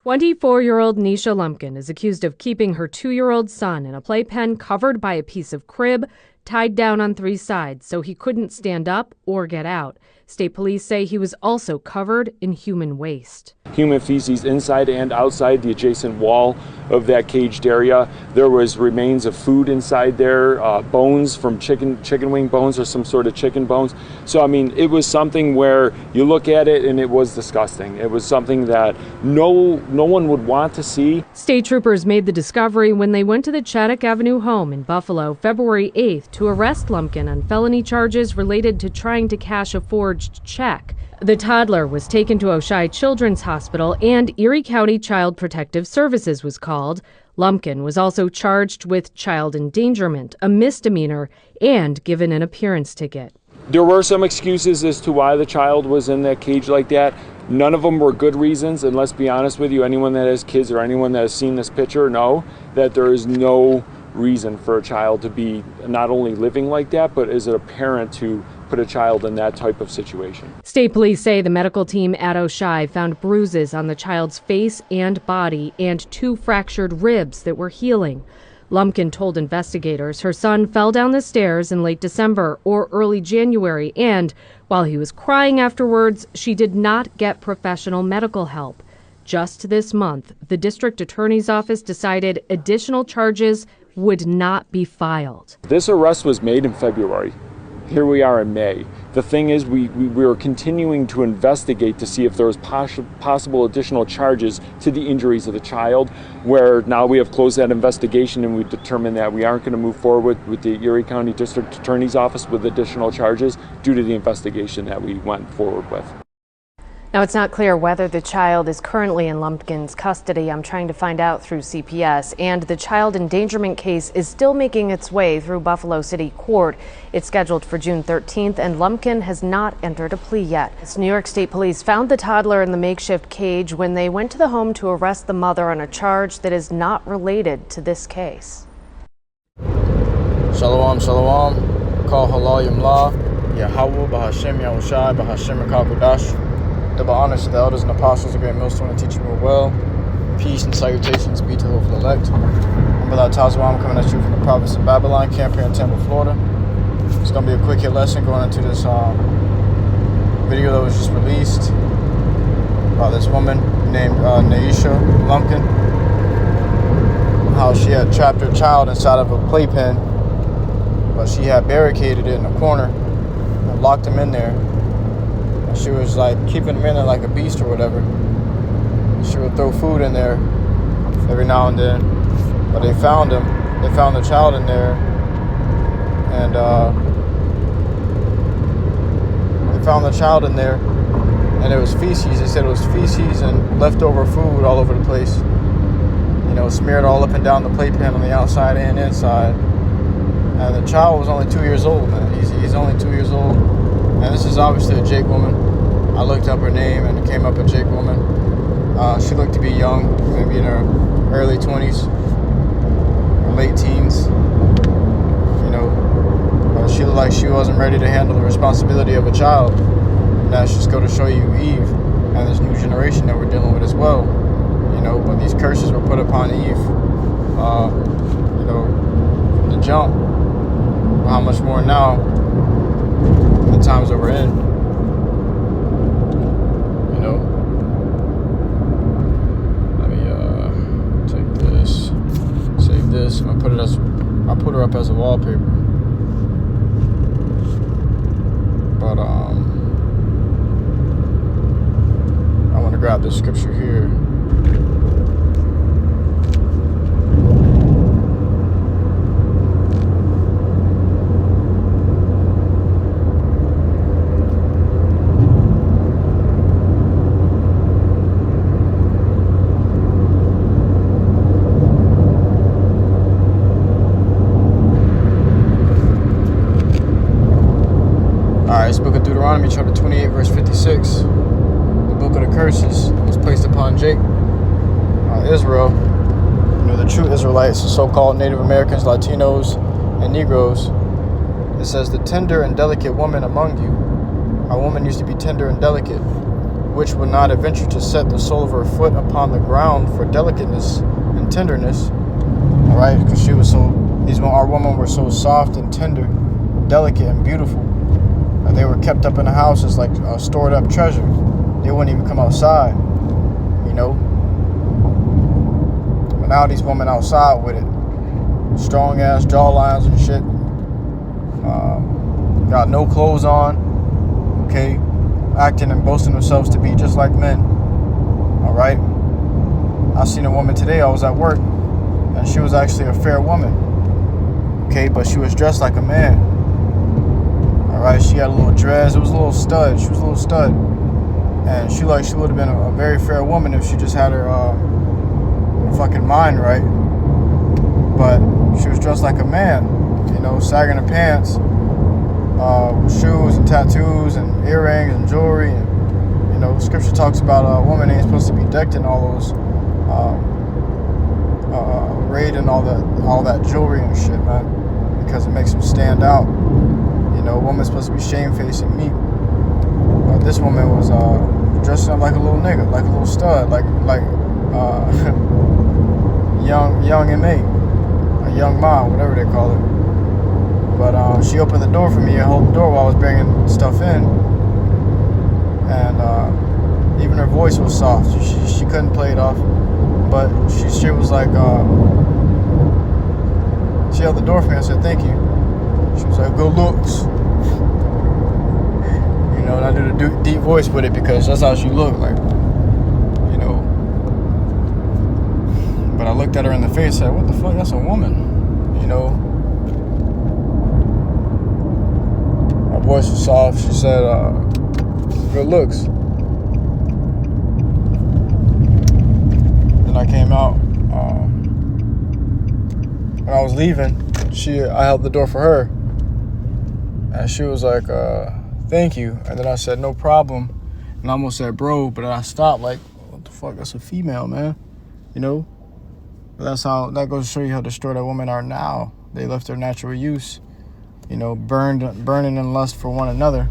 24-year-old Nisha Lumpkin is accused of keeping her 2-year-old son in a playpen covered by a piece of crib, tied down on 3 sides so he couldn't stand up or get out. State police say he was also covered in human waste. Human feces inside and outside the adjacent wall of that caged area. There was remains of food inside there, bones from chicken wing bones or some sort of chicken bones. So I mean, it was something where you look at it and it was disgusting. It was something that no one would want to see. State troopers made the discovery when they went to the Chaddock Avenue home in Buffalo February 8th to arrest Lumpkin on felony charges related to trying to cash a forged check. The toddler was taken to Oshai Children's Hospital and Erie County Child Protective Services was called. Lumpkin was also charged with child endangerment, a misdemeanor, and given an appearance ticket. There were some excuses as to why the child was in that cage like that. None of them were good reasons, and let's be honest with you, anyone that has kids or anyone that has seen this picture know that there is no reason for a child to be not only living like that, but as a parent to put a child in that type of situation. State police say the medical team at Oshai found bruises on the child's face and body and 2 fractured ribs that were healing. Lumpkin told investigators her son fell down the stairs in late December or early January, and while he was crying afterwards, she did not get professional medical help. Just this month, the district attorney's office decided additional charges would not be filed. This arrest was made in February. Here we are in May. The thing is, we are continuing to investigate to see if there was possible additional charges to the injuries of the child, where now we have closed that investigation and we've determined that we aren't going to move forward with the Erie County District Attorney's Office with additional charges due to the investigation that we went forward with. Now, it's not clear whether the child is currently in Lumpkin's custody. I'm trying to find out through CPS. And the child endangerment case is still making its way through Buffalo City Court. It's scheduled for June 13th, and Lumpkin has not entered a plea yet. New York State Police found the toddler in the makeshift cage when they went to the home to arrest the mother on a charge that is not related to this case. Shalom, shalom. Call HALALYAM law. YAHAWAH, BAHASHAM, BAHASHAM, QADASH. Double honors to the elders and apostles of great millstone and teaching me well. Peace and salutations be to the hopeful elect. I'm I'm coming at you from the province of Babylon, camp here in Tampa, Florida. It's going to be a quick hit lesson going into this video that was just released by this woman named Nisha Lumpkin. How she had trapped her child inside of a playpen, but she had barricaded it in a corner and locked him in there. She was like keeping him in there like a beast or whatever. She would throw food in there every now and then. But they found him. They found the child in there. And they found the child in there. And it was feces. They said it was feces and leftover food all over the place. You know, smeared all up and down the playpen on the outside and inside. And the child was only 2 years old, man. He's only 2 years old. And this is obviously a Jake woman. I looked up her name and it came up a Jake woman. She looked to be young, maybe in her early 20s or late teens. You know, she looked like she wasn't ready to handle the responsibility of a child. And that's just go to show you Eve and this new generation that we're dealing with as well. You know, but these curses were put upon Eve, you know, from the jump. How much more now? The times that we're in, you know. Let me take this, save this. I'll put her up as a wallpaper. But I want to grab this scripture here. It's book of Deuteronomy, chapter 28, verse 56. The book of the curses was placed upon Jake, Israel. You know, the true Israelites, the so-called Native Americans, Latinos, and Negroes. It says, the tender and delicate woman among you. Our woman used to be tender and delicate. which would not adventure to set the sole of her foot upon the ground for delicateness and tenderness. All right, because she was our women were so soft and tender, delicate and beautiful. And they were kept up in the house as like a stored up treasure. They wouldn't even come outside, you know. But now these women outside with it, strong ass jawlines and shit. Got no clothes on, okay, acting and boasting themselves to be just like men. All right. I seen a woman today. I was at work, and she was actually a fair woman. Okay, but she was dressed like a man. All right, she had a little dress. It was a little stud. She was a little stud, and she would have been a very fair woman if she just had her fucking mind right. But she was dressed like a man, you know, sagging her pants, with shoes and tattoos and earrings and jewelry. And, you know, scripture talks about a woman ain't supposed to be decked in all those arrayed in all that jewelry and shit, man, because it makes them stand out. You know, a woman's supposed to be shamefaced and meek. But this woman was dressed up like a little nigga, like a little stud, like young M.A., a young mom, whatever they call it. But she opened the door for me and held the door while I was bringing stuff in. And even her voice was soft. She couldn't play it off. But she was like, she held the door for me. I said, thank you. She was like, good looks. You know, and I did a deep voice with it because that's how she looked, like, you know. But I looked at her in the face and said, what the fuck, that's a woman, you know. Her voice was soft. She said, good looks. Then I came out. When I was leaving, I held the door for her. And she was like, thank you. And then I said, no problem. And I almost said, bro, but I stopped like, what the fuck, that's a female, man. You know? But that goes to show you how destroyed women are now. They left their natural use, you know, burning in lust for one another,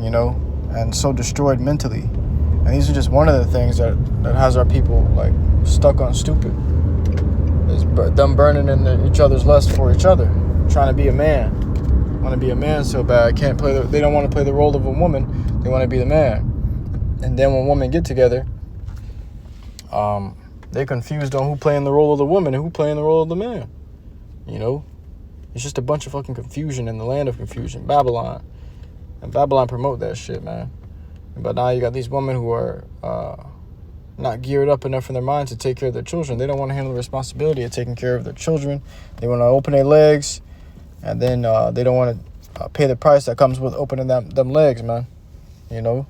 you know, and so destroyed mentally. And these are just one of the things that has our people like stuck on stupid. Is them burning in each other's lust for each other, trying to be a man. Want to be a man so bad. They don't want to play the role of a woman. They want to be the man. And then when women get together, they're confused on who playing the role of the woman and who playing the role of the man. You know, it's just a bunch of fucking confusion in the land of confusion, Babylon. And Babylon promote that shit, man. But now you got these women who are not geared up enough in their minds to take care of their children. They don't want to handle the responsibility of taking care of their children. They want to open their legs, and then they don't want to pay the price that comes with opening them legs, man. You know,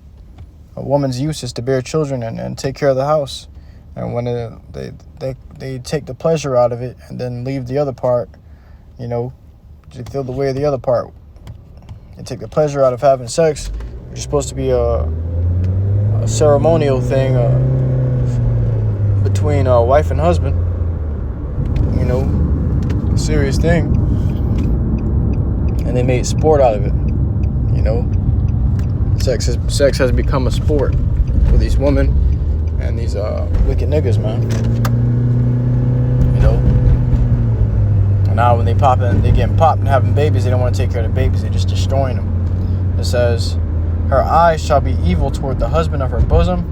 a woman's use is to bear children and take care of the house. And when they take the pleasure out of it and then leave the other part, you know, to feel the way of the other part. They take the pleasure out of having sex, which is supposed to be a ceremonial thing between wife and husband, you know, a serious thing, and they made sport out of it. You know, sex has become a sport for these women and these wicked niggas, man. You know, and now when they getting popped and having babies, they don't want to take care of the babies. They're just destroying them. It says, her eyes shall be evil toward the husband of her bosom.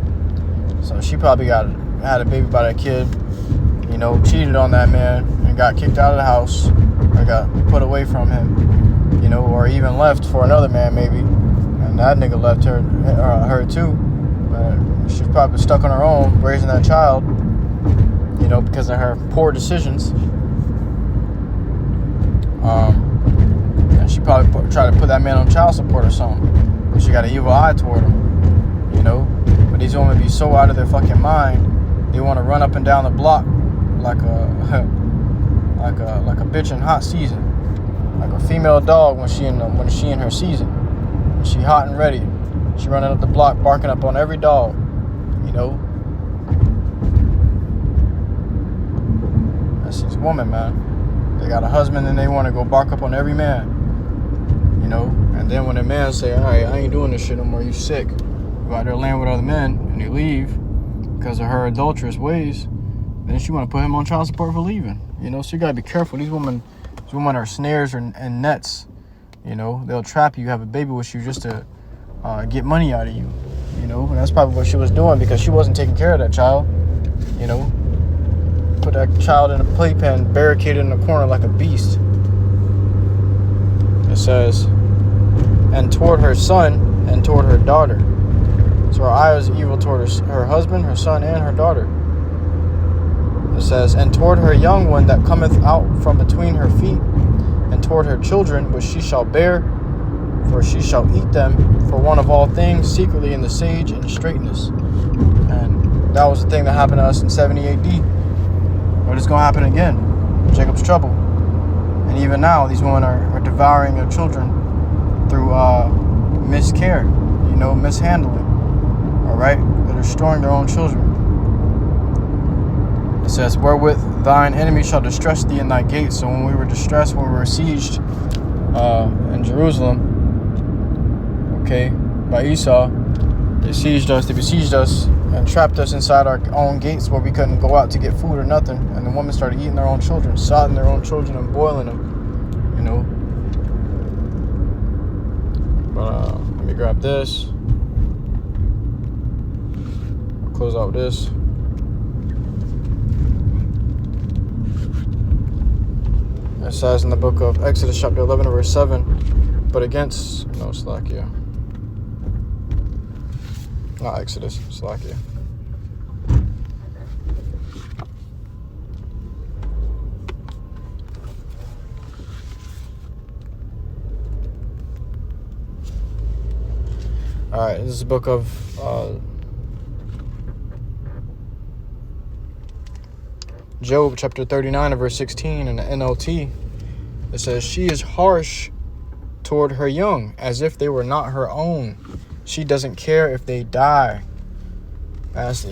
So she probably had a baby by that kid, you know, cheated on that man and got kicked out of the house or got put away from him, you know, or even left for another man maybe. And that nigga left her too. But she's probably stuck on her own raising that child, you know, because of her poor decisions. And she probably tried to put that man on child support or something. She got an evil eye toward him, you know. But these women be so out of their fucking mind, they want to run up and down the block like a bitch in hot season, like a female dog when she in her season. When she hot and ready, she running up the block barking up on every dog, you know. That's these women, man. They got a husband and they want to go bark up on every man, you know. And then when a man say, all right, I ain't doing this shit no more, you sick. go out there laying with other men, and they leave because of her adulterous ways, then she want to put him on child support for leaving. You know, so you gotta be careful. These women are snares and nets. You know, they'll trap you, have a baby with you just to get money out of you. You know, and that's probably what she was doing because she wasn't taking care of that child. You know, put that child in a playpen, barricaded in the corner like a beast. It says, and toward her son and toward her daughter. So her eye is evil toward her husband, her son, and her daughter. It says, and toward her young one that cometh out from between her feet, and toward her children which she shall bear, for she shall eat them for one of all things secretly in the sage and straightness. And that was the thing that happened to us in 70 AD. But it's going to happen again. Jacob's trouble. And even now, these women are devouring their children through miscare, you know, mishandling. All right? They're destroying their own children. It says, wherewith thine enemy shall distress thee in thy gates. So when we were distressed, when we were sieged in Jerusalem, okay, by Esau, they besieged us and trapped us inside our own gates where we couldn't go out to get food or nothing. And the women started eating their own children, salting their own children and boiling them, you know. But let me grab this. I'll close out with this. It says in the book of Exodus chapter 11 verse 7, but against, no, Slakia. Not Exodus, Slakia. Alright, this is the book of Job chapter 39 and verse 16 in the NLT. It says, she is harsh toward her young as if they were not her own. She doesn't care if they die. That's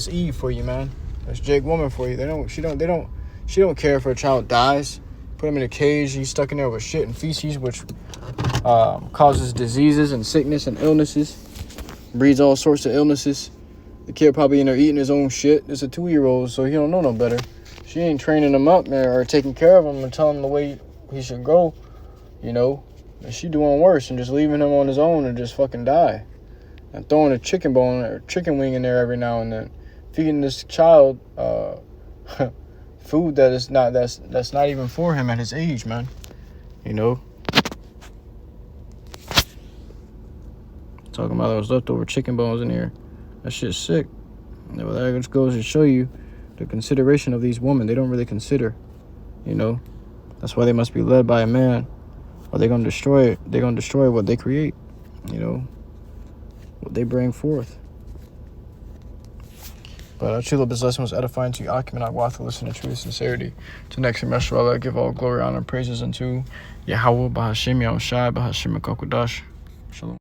Eve for you, man. That's Jake woman for you. She don't care if her child dies. Put him in a cage. He's stuck in there with shit and feces, which causes diseases and sickness and illnesses. Breeds all sorts of illnesses. The kid probably in there eating his own shit. It's a 2-year-old, so he don't know no better. She ain't training him up, man, or taking care of him and telling him the way he should go, you know. And she doing worse and just leaving him on his own and just fucking die. And throwing a chicken bone or chicken wing in there every now and then. Feeding this child food that's not even for him at his age, man. You know. Talking about those leftover chicken bones in here. That shit's sick. That just goes to show you the consideration of these women. They don't really consider, you know. That's why they must be led by a man, or they're gonna destroy it. They're gonna destroy what they create, you know, what they bring forth. But I truly hope this lesson was edifying to you. Akim and YAHAWAH, to listen to truth, sincerity. To next semester, I give all glory, honor, and praises unto YAHAWAH, BAHASHAM, YAHAWASHI, BAHASHAM, QADASH. Shalom.